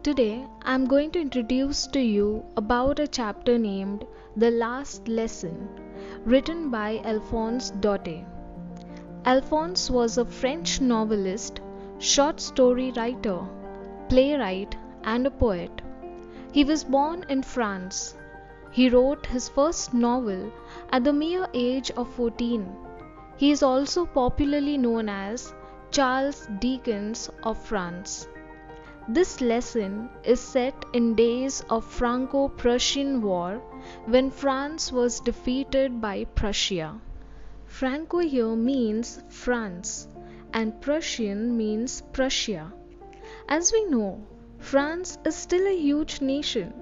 Today I am going to introduce to you about a chapter named The Last Lesson, written by Alphonse Daudet. Alphonse was a French novelist, short story writer, playwright, and a poet. He was born in France. He wrote his first novel at the mere age of 14. He is also popularly known as Charles Dickens of France. This lesson is set in days of Franco-Prussian War when France was defeated by Prussia. Franco here means France and Prussian means Prussia. As we know, France is still a huge nation.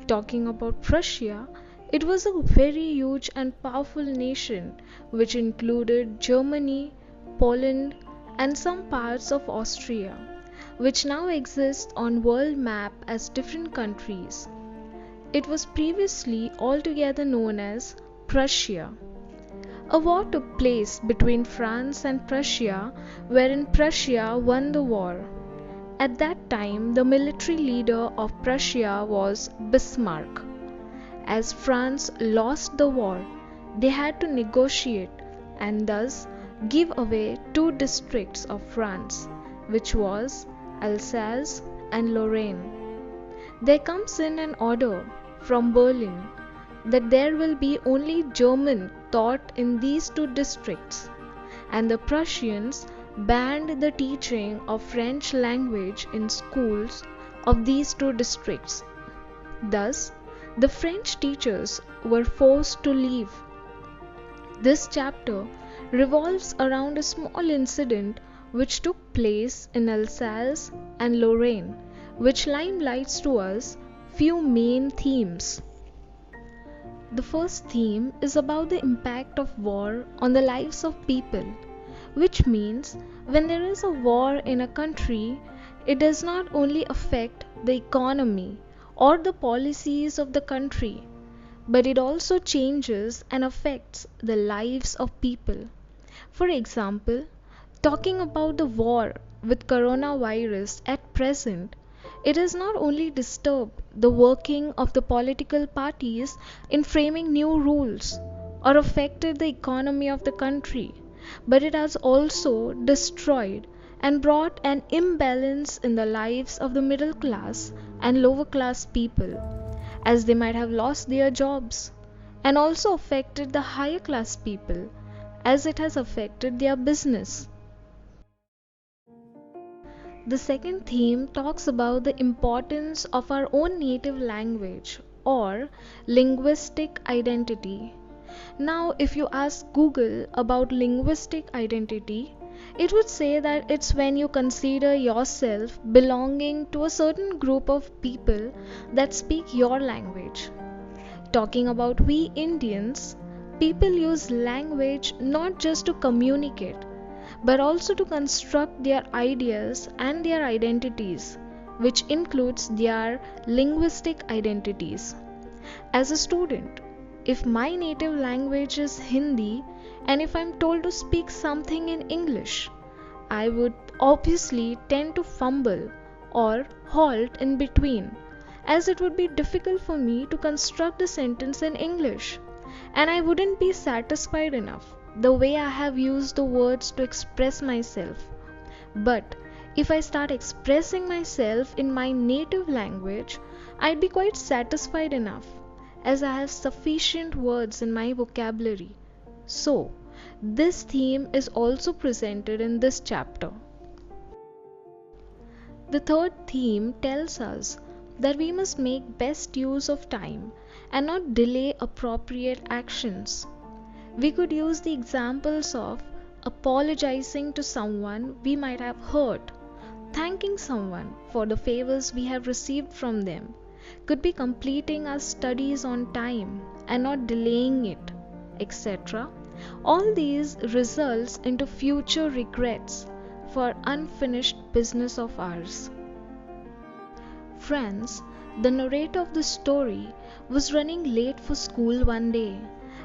Talking about Prussia, it was a very huge and powerful nation which included Germany, Poland, and some parts of Austria, which now exist on world map as different countries. It was previously altogether known as Prussia. A war took place between France and Prussia, wherein Prussia won the war. At that time, the military leader of Prussia was Bismarck. As France lost the war, they had to negotiate and thus give away two districts of France, which was Alsace and Lorraine. There comes in an order from Berlin that there will be only German taught in these two districts, and the Prussians banned the teaching of French language in schools of these two districts. Thus, the French teachers were forced to leave. This chapter revolves around a small incident which took place in Alsace and Lorraine, which limelights to us few main themes. The first theme is about the impact of war on the lives of people, which means when there is a war in a country, it does not only affect the economy or the policies of the country, but it also changes and affects the lives of people. For example, talking about the war with coronavirus at present, it has not only disturbed the working of the political parties in framing new rules or affected the economy of the country, but it has also destroyed and brought an imbalance in the lives of the middle class and lower class people, as they might have lost their jobs, and also affected the higher class people, as it has affected their business. The second theme talks about the importance of our own native language or linguistic identity. Now, if you ask Google about linguistic identity, it would say that it's when you consider yourself belonging to a certain group of people that speak your language. Talking about we Indians, people use language not just to communicate, but also to construct their ideas and their identities, which includes their linguistic identities. As a student, if my native language is Hindi and if I'm told to speak something in English, I would obviously tend to fumble or halt in between, as it would be difficult for me to construct a sentence in English, and I wouldn't be satisfied enough the way I have used the words to express myself. But if I start expressing myself in my native language, I'd be quite satisfied enough, as I have sufficient words in my vocabulary. So, this theme is also presented in this chapter. The third theme tells us that we must make best use of time and not delay appropriate actions. We could use the examples of apologizing to someone we might have hurt, thanking someone for the favors we have received from them, could be completing our studies on time and not delaying it, etc. All these results into future regrets for unfinished business of ours. Friends, the narrator of the story was running late for school one day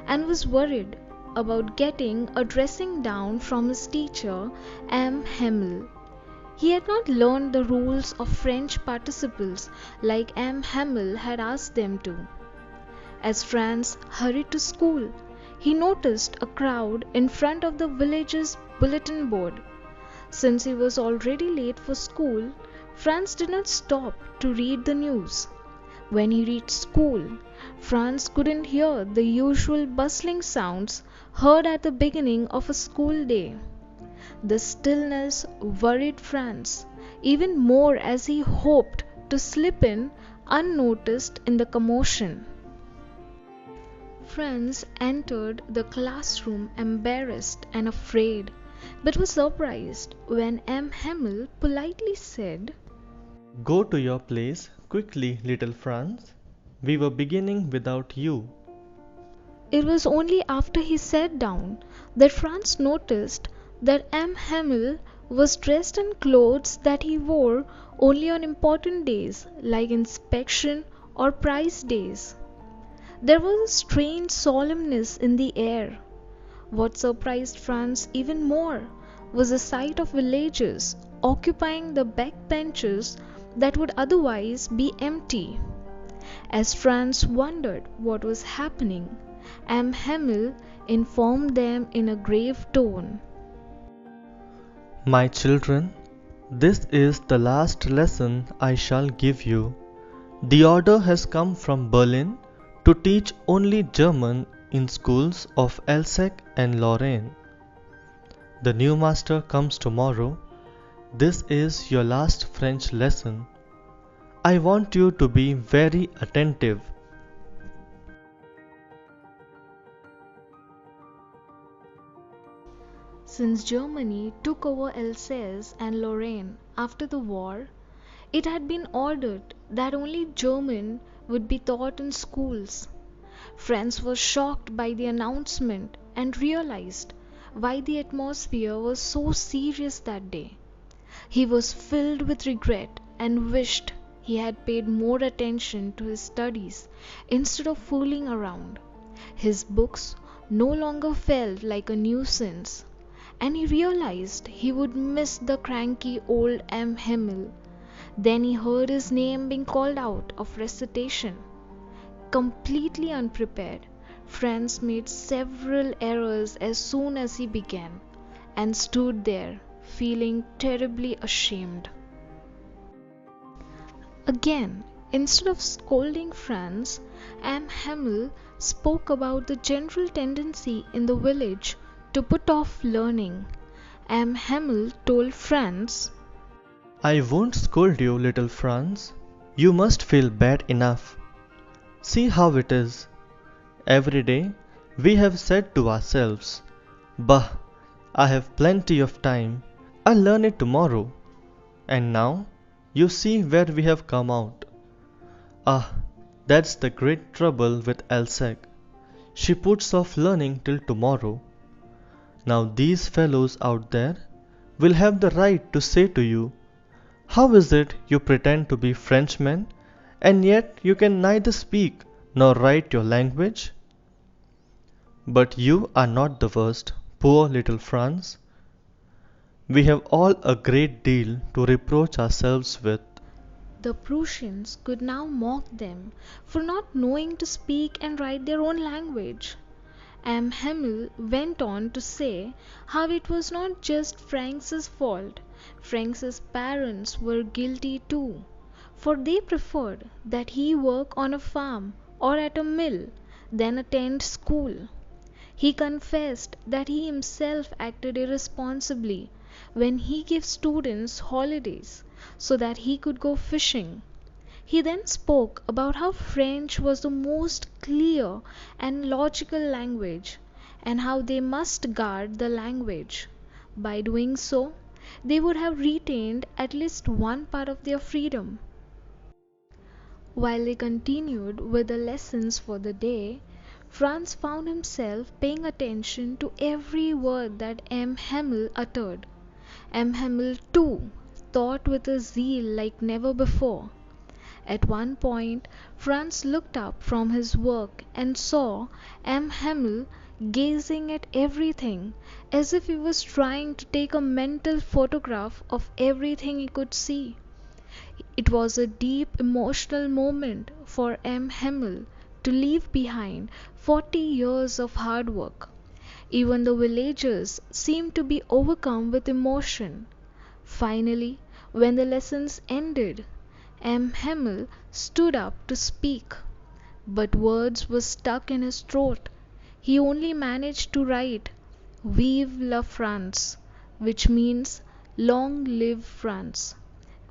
and was worried about getting a dressing down from his teacher, M. Hemmel. He had not learned the rules of French participles like M. Hamel had asked them to. As Franz hurried to school, he noticed a crowd in front of the village's bulletin board. Since he was already late for school, Franz did not stop to read the news. When he reached school, Franz couldn't hear the usual bustling sounds heard at the beginning of a school day. The stillness worried Franz even more as he hoped to slip in unnoticed in the commotion. Franz entered the classroom embarrassed and afraid, but was surprised when M. Hamel politely said, "Go to your place quickly, little Franz. We were beginning without you." It was only after he sat down that Franz noticed that M. Hamel was dressed in clothes that he wore only on important days like inspection or prize days. There was a strange solemnness in the air. What surprised Franz even more was the sight of villagers occupying the back benches that would otherwise be empty. As Franz wondered what was happening, M. Hamel informed them in a grave tone. "My children, this is the last lesson I shall give you. The order has come from Berlin to teach only German in schools of Alsace and Lorraine. The new master comes tomorrow. This is your last French lesson. I want you to be very attentive." Since Germany took over Alsace and Lorraine after the war, it had been ordered that only German would be taught in schools. Franz was shocked by the announcement and realized why the atmosphere was so serious that day. He was filled with regret and wished he had paid more attention to his studies instead of fooling around. His books no longer felt like a nuisance, and he realized he would miss the cranky old M. Hamel. Then he heard his name being called out of recitation. Completely unprepared, Franz made several errors as soon as he began, and stood there feeling terribly ashamed. Again, instead of scolding Franz, M. Hamel spoke about the general tendency in the village to put off learning. M. Hamel told Franz, "I won't scold you, little Franz. You must feel bad enough. See how it is. Every day we have said to ourselves, 'Bah, I have plenty of time. I'll learn it tomorrow.' And now you see where we have come out. Ah, that's the great trouble with Alsace. She puts off learning till tomorrow. Now these fellows out there will have the right to say to you, 'How is it you pretend to be Frenchmen, and yet you can neither speak nor write your language?' But you are not the worst, poor little Franz. We have all a great deal to reproach ourselves with." the Prussians could now mock them for not knowing to speak and write their own language. M. Hamel went on to say how it was not just Franz's fault. Franz's parents were guilty too, for they preferred that he work on a farm or at a mill than attend school. He confessed that he himself acted irresponsibly when he gave students holidays so that he could go fishing. He then spoke about how French was the most clear and logical language, and how they must guard the language. By doing so, they would have retained at least one part of their freedom. While they continued with the lessons for the day, Franz found himself paying attention to every word that M. Hamel uttered. M. Hamel, too, thought with a zeal like never before. At one point, Franz looked up from his work and saw M. Hamel gazing at everything as if he was trying to take a mental photograph of everything he could see. It was a deep emotional moment for M. Hemmel to leave behind 40 years of hard work. Even the villagers seemed to be overcome with emotion. Finally, when the lessons ended, M. Hemmel stood up to speak, but words were stuck in his throat. He only managed to write Vive la France, which means Long live France,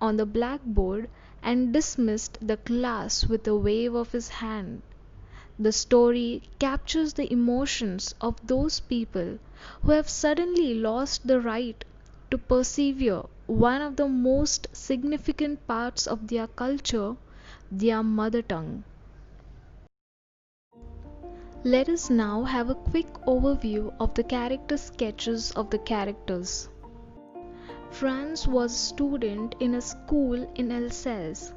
on the blackboard and dismissed the class with a wave of his hand. The story captures the emotions of those people who have suddenly lost the right to persevere one of the most significant parts of their culture, their mother tongue. Let us now have a quick overview of the character sketches of the characters. Franz was a student in a school in Alsace.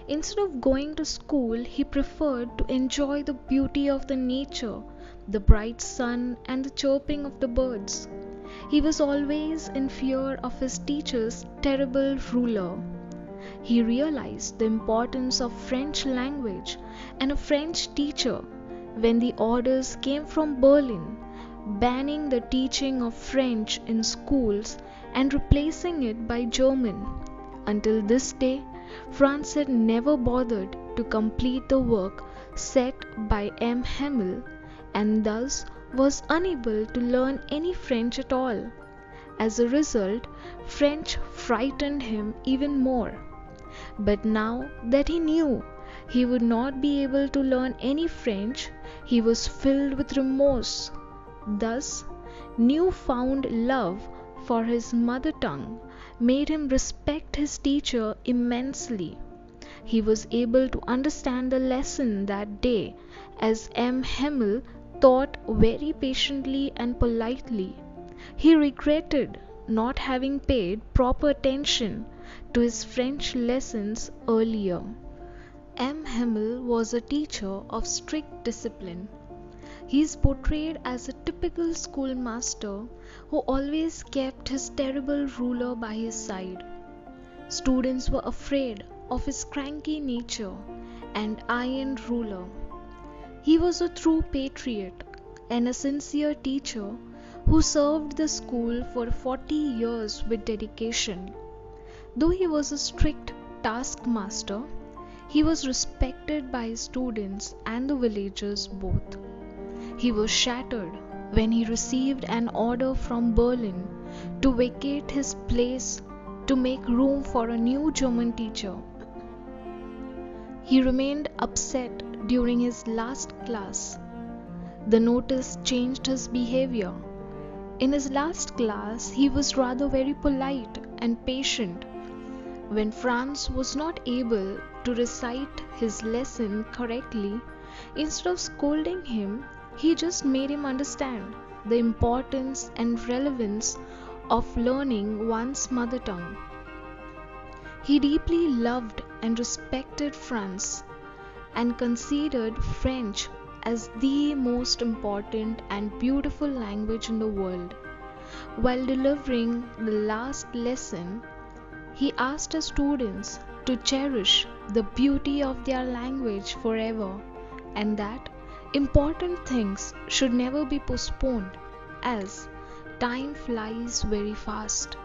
Instead of going to school, he preferred to enjoy the beauty of the nature, the bright sun, and the chirping of the birds. He was always in fear of his teacher's terrible ruler. He realized the importance of French language and a French teacher when the orders came from Berlin banning the teaching of French in schools and replacing it by German. Until this day, France had never bothered to complete the work set by M. Hemmel and thus was unable to learn any French at all. As a result, French frightened him even more. But now that he knew he would not be able to learn any French, he was filled with remorse. Thus, new-found love for his mother tongue made him respect his teacher immensely. He was able to understand the lesson that day as M. Hemmel taught very patiently and politely. He regretted not having paid proper attention to his French lessons earlier. M. Hemmel was a teacher of strict discipline. He is portrayed as a typical schoolmaster who always kept his terrible ruler by his side. Students were afraid of his cranky nature and iron ruler. He was a true patriot and a sincere teacher who served the school for 40 years with dedication. Though he was a strict taskmaster, he was respected by his students and the villagers both. He was shattered when he received an order from Berlin to vacate his place to make room for a new German teacher. He remained upset during his last class. The notice changed his behavior. In his last class, he was rather very polite and patient. When Franz was not able to recite his lesson correctly, instead of scolding him, he just made him understand the importance and relevance of learning one's mother tongue. He deeply loved and respected Franz and considered French as the most important and beautiful language in the world. While delivering the last lesson, he asked his students to cherish the beauty of their language forever and that important things should never be postponed as time flies very fast.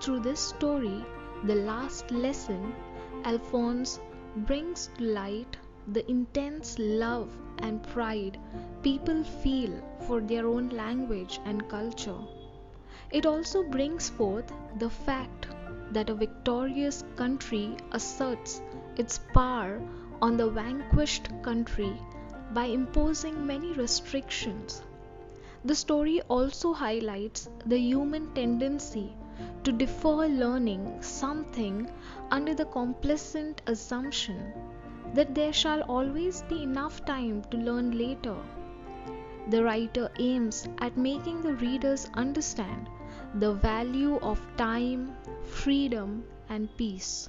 Through this story, the last lesson, Alphonse brings to light the intense love and pride people feel for their own language and culture. It also brings forth the fact that a victorious country asserts its power on the vanquished country by imposing many restrictions. The story also highlights the human tendency to defer learning something under the complacent assumption that there shall always be enough time to learn later. The writer aims at making the readers understand the value of time, freedom, and peace.